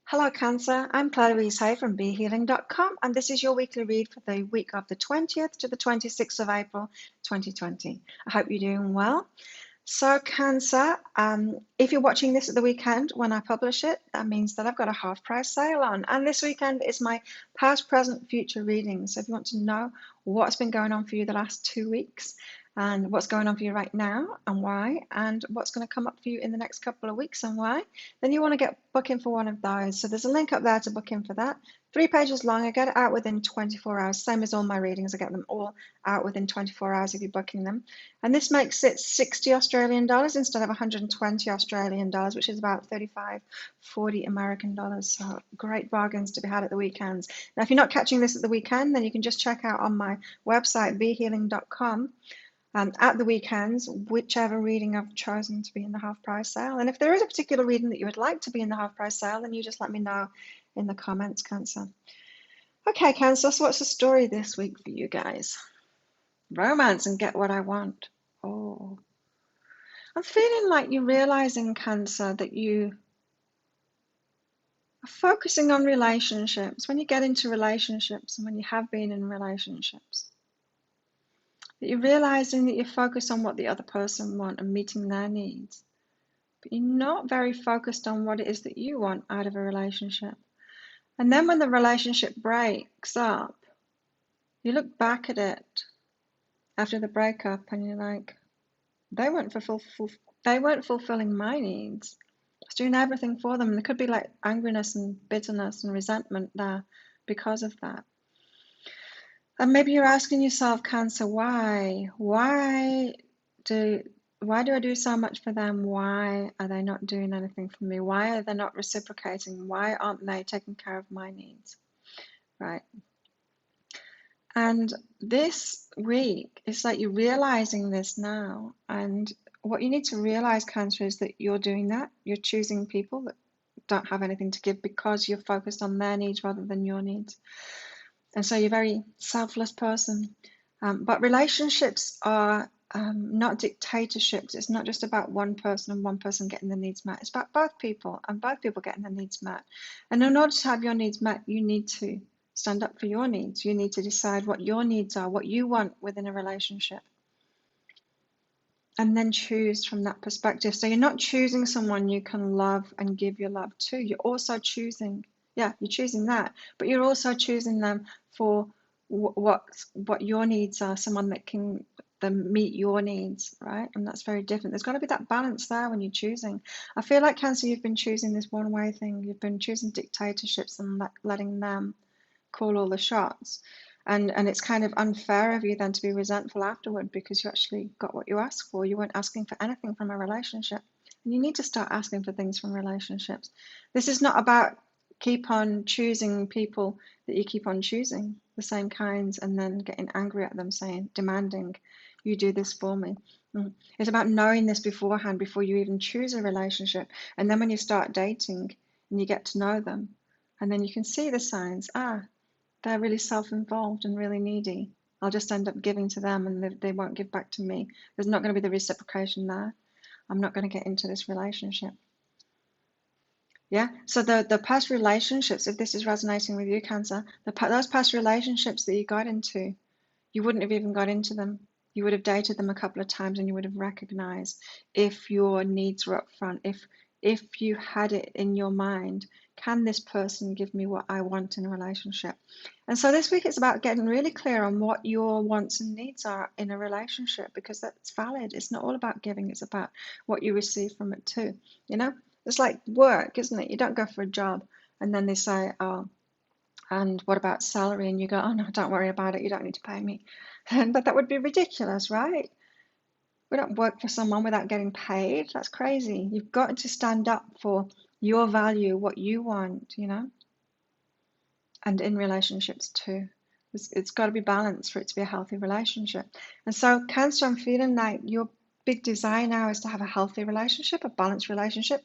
Hello, Cancer. I'm Claire Louise Hay from BeHealing.com, and this is your weekly read for the week of the 20th to the 26th of April 2020. I hope you're doing well. So, Cancer, if you're watching this at the weekend when I publish it, that means that I've got a half price sale on. And this weekend is my past, present, future readings. So, if you want to know what's been going on for you the last 2 weeks, and what's going on for you right now and why, and what's going to come up for you in the next couple of weeks and why, then you want to get book in for one of those. So, there's a link up there to book in for that. 3 pages long. I get it out within 24 hours, same as all my readings. I get them all out within 24 hours if you're booking them. And this makes it 60 Australian dollars instead of 120 Australian dollars, which is about 35, 40 American dollars. So great bargains to be had at the weekends. Now, if you're not catching this at the weekend, then you can just check out on my website, behealing.com, at the weekends, whichever reading I've chosen to be in the half price sale. And if there is a particular reading that you would like to be in the half price sale, then you just let me know in the comments, Cancer. Okay, Cancer, so what's the story this week for you guys? Romance and get what I want. Oh, I'm feeling like you're realizing, Cancer, that you are focusing on relationships. When you get into relationships and when you have been in relationships, that you're realizing that you're focused on what the other person wants and meeting their needs. But you're not very focused on what it is that you want out of a relationship. And then when the relationship breaks up, you look back at it after the breakup and you're like, they weren't fulfilling my needs. I was doing everything for them. And there could be like angriness and bitterness and resentment there because of that. And maybe you're asking yourself, Cancer, why? Why do I do so much for them? Why are they not doing anything for me? Why are they not reciprocating? Why aren't they taking care of my needs? Right. And this week, it's like you're realizing this now. And what you need to realize, Cancer, is that you're doing that. You're choosing people that don't have anything to give because you're focused on their needs rather than your needs. And so you're a very selfless person. But relationships are not dictatorships. It's not just about one person and one person getting their needs met. It's about both people and both people getting their needs met. And in order to have your needs met, you need to stand up for your needs. You need to decide what your needs are, what you want within a relationship, and then choose from that perspective. So you're not choosing someone you can love and give your love to. You're also choosing, you're choosing that, but you're also choosing them for what your needs are, someone that can meet your needs, right? And that's very different. There's got to be that balance there when you're choosing. I feel like, Cancer, you've been choosing this one way thing. You've been choosing dictatorships and letting them call all the shots. And it's kind of unfair of you then to be resentful afterward because you actually got what you asked for. You weren't asking for anything from a relationship. And you need to start asking for things from relationships. This is not about keep on choosing people that you keep on choosing, the same kinds, and then getting angry at them, demanding, you do this for me. It's about knowing this beforehand before you even choose a relationship. And then when you start dating and you get to know them, and then you can see the signs, they're really self-involved and really needy. I'll just end up giving to them and they won't give back to me. There's not going to be the reciprocation there. I'm not going to get into this relationship. Yeah, so the past relationships, if this is resonating with you, Cancer, those past relationships that you got into, you wouldn't have even got into them. You would have dated them a couple of times and you would have recognized if your needs were up front, if you had it in your mind, can this person give me what I want in a relationship? And so this week it's about getting really clear on what your wants and needs are in a relationship, because that's valid. It's not all about giving, it's about what you receive from it too. It's like work, isn't it? You don't go for a job and then they say, oh, and what about salary? And you go, oh no, don't worry about it, you don't need to pay me. But that would be ridiculous, right? We don't work for someone without getting paid. That's crazy. You've got to stand up for your value, what you want, and in relationships too. It's got to be balanced for it to be a healthy relationship. And so, Cancer, I'm feeling like your big desire now is to have a healthy relationship, a balanced relationship,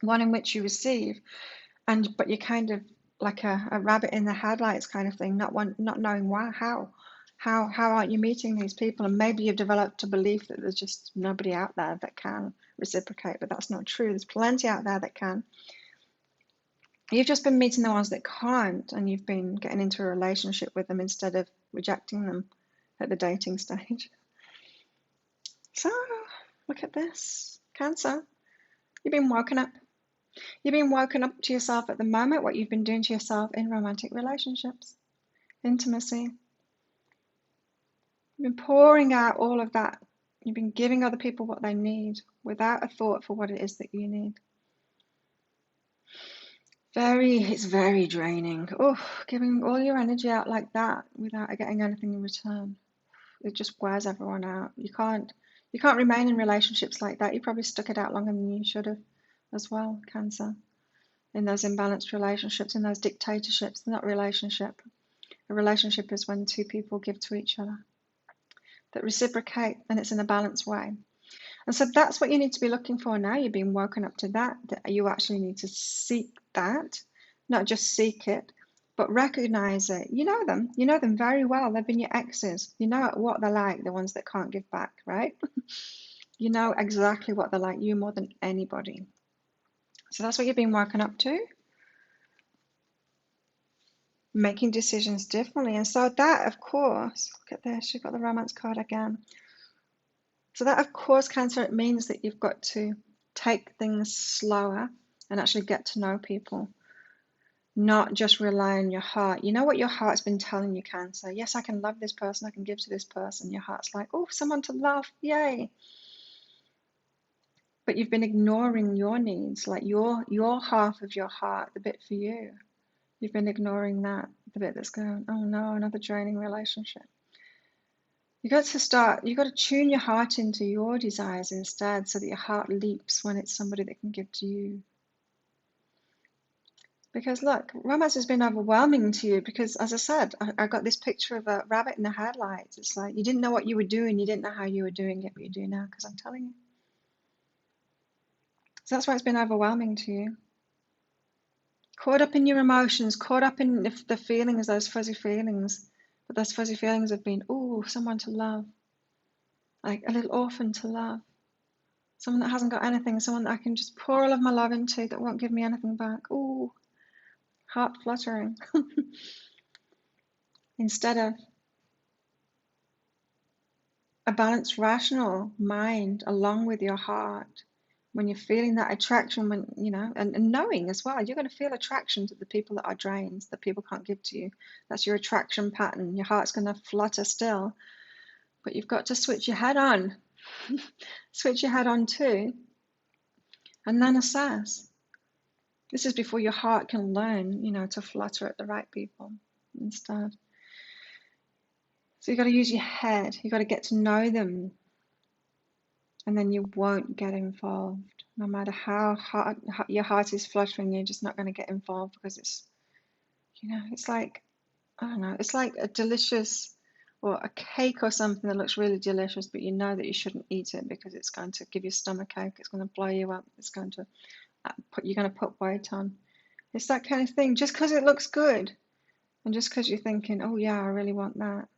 one in which you receive, but you're kind of like a rabbit in the headlights kind of thing, not knowing why, how aren't you meeting these people? And maybe you've developed a belief that there's just nobody out there that can reciprocate, but that's not true. There's plenty out there that can. You've just been meeting the ones that can't, and you've been getting into a relationship with them instead of rejecting them at the dating stage. So, look at this. Cancer, you've been woken up. You've been woken up to yourself at the moment, what you've been doing to yourself in romantic relationships, intimacy. You've been pouring out all of that. You've been giving other people what they need without a thought for what it is that you need. It's very draining. Oh, giving all your energy out like that without getting anything in return. It just wears everyone out. You can't remain in relationships like that. You probably stuck it out longer than you should have as well, Cancer. In those imbalanced relationships, in those dictatorships, they're not relationship. A relationship is when two people give to each other that reciprocate, and it's in a balanced way. And so that's what you need to be looking for now. You've been woken up to that you actually need to seek that, not just seek it, but recognize it. You know them very well. They've been your exes. You know what they're like, the ones that can't give back, right? You know exactly what they're like, you more than anybody. So that's what you've been woken up to. Making decisions differently. And so that, of course, look at this, you've got the romance card again. So that, of course, Cancer, it means that you've got to take things slower and actually get to know people, not just rely on your heart. You know what your heart's been telling you, Cancer? Yes, I can love this person, I can give to this person. Your heart's like, oh, someone to love, yay. But you've been ignoring your needs, like your half of your heart, the bit for you. You've been ignoring that, the bit that's going, oh no, another draining relationship. You got to tune your heart into your desires instead, so that your heart leaps when it's somebody that can give to you. Because look, romance has been overwhelming to you because, as I said, I got this picture of a rabbit in the headlights. It's like you didn't know what you were doing, you didn't know how you were doing it, but you do now because I'm telling you. So that's why it's been overwhelming to you. Caught up in your emotions, caught up in the feelings, those fuzzy feelings. But those fuzzy feelings have been, oh, someone to love, like a little orphan to love. Someone that hasn't got anything, someone that I can just pour all of my love into that won't give me anything back. Ooh, heart fluttering. Instead of a balanced, rational mind along with your heart, when you're feeling that attraction, when and knowing as well, you're going to feel attraction to the people that are drains, that people can't give to you. That's your attraction pattern. Your heart's going to flutter still, but you've got to switch your head on. Switch your head on too, and then assess. This is before your heart can learn, to flutter at the right people instead. So you've got to use your head. You've got to get to know them. And then you won't get involved. No matter how your heart is fluttering, you're just not going to get involved because it's like, I don't know, it's like a delicious or a cake or something that looks really delicious, but you know that you shouldn't eat it because it's going to give you a stomach ache. It's going to blow you up. It's going to you're going to put weight on. It's that kind of thing. Just because it looks good and just because you're thinking, oh yeah, I really want that,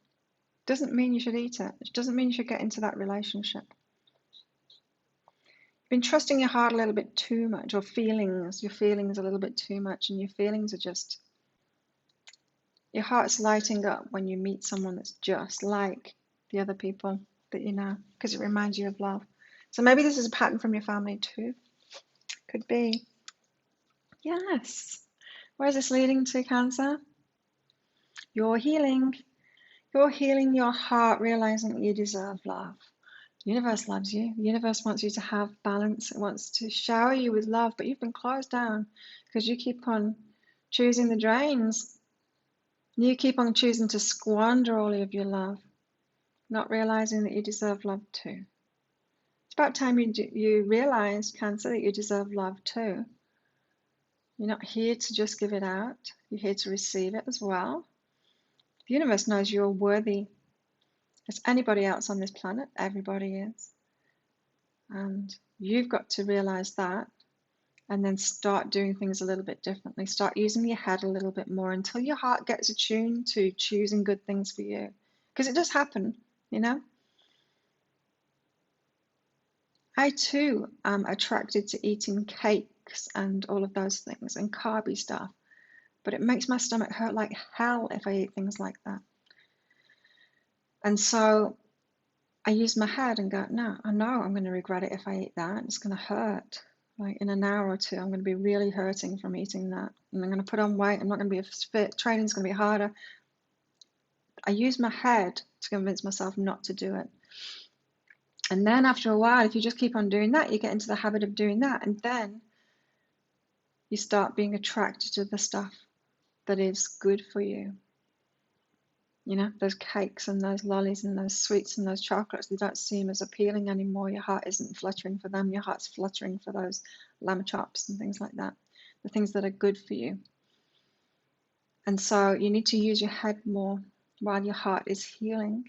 doesn't mean you should eat it. It doesn't mean you should get into that relationship. You've been trusting your heart a little bit too much, or your feelings a little bit too much, and your feelings are just, your heart's lighting up when you meet someone that's just like the other people that you know, because it reminds you of love. So maybe this is a pattern from your family too. Could be. Yes. Where is this leading to, Cancer? You're healing. You're healing your heart, realizing that you deserve love. The universe loves you. The universe wants you to have balance. It wants to shower you with love, but you've been closed down because you keep on choosing the drains. You keep on choosing to squander all of your love, not realizing that you deserve love too. It's about time you realize, Cancer, that you deserve love too. You're not here to just give it out. You're here to receive it as well. The universe knows you're worthy as anybody else on this planet. Everybody is. And you've got to realize that and then start doing things a little bit differently. Start using your head a little bit more until your heart gets attuned to choosing good things for you. Because it does happen, I too am attracted to eating cake cakes and all of those things and carby stuff. But it makes my stomach hurt like hell if I eat things like that. And so I use my head and go, no, I know I'm going to regret it if I eat that. It's going to hurt. Like in an hour or two, I'm going to be really hurting from eating that. And I'm going to put on weight. I'm not going to be as fit. Training's going to be harder. I use my head to convince myself not to do it. And then after a while, if you just keep on doing that, you get into the habit of doing that. And then you start being attracted to the stuff that is good for you. You know, those cakes and those lollies and those sweets and those chocolates, they don't seem as appealing anymore. Your heart isn't fluttering for them. Your heart's fluttering for those lamb chops and things like that, the things that are good for you. And so you need to use your head more while your heart is healing.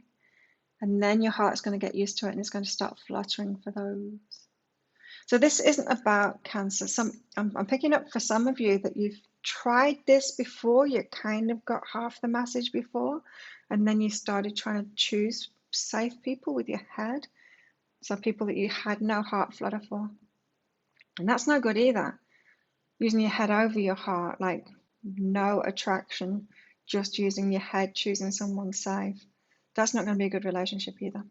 And then your heart's going to get used to it and it's going to start fluttering for those. So this isn't about cancer. I'm picking up for some of you that you've tried this before, you kind of got half the message before, and then you started trying to choose safe people with your head. So people that you had no heart flutter for. And that's no good either. Using your head over your heart, like no attraction, just using your head, choosing someone safe. That's not going to be a good relationship either.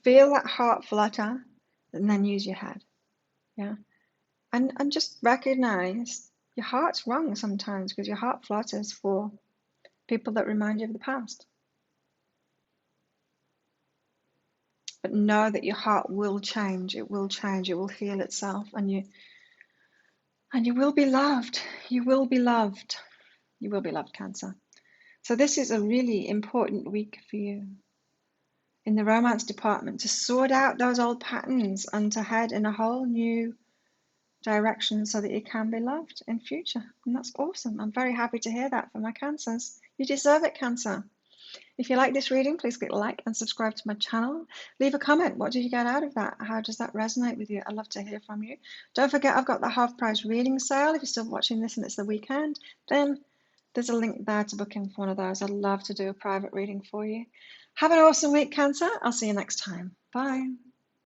Feel that heart flutter and then use your head. Yeah. And just recognize your heart's wrong sometimes because your heart flutters for people that remind you of the past. But know that your heart will change. It will change. It will heal itself, and you will be loved. You will be loved. You will be loved, Cancer. So this is a really important week for you in the romance department to sort out those old patterns and to head in a whole new direction so that you can be loved in future. And that's awesome. I'm very happy to hear that from my Cancers. You deserve it, Cancer. If you like this reading, please click like and subscribe to my channel. Leave a comment. What did you get out of that? How does that resonate with you? I'd love to hear from you. Don't forget, I've got the half price reading sale. If you're still watching this and it's the weekend, then there's a link there to book in for one of those. I'd love to do a private reading for you. Have an awesome week, Cancer. I'll see you next time. Bye.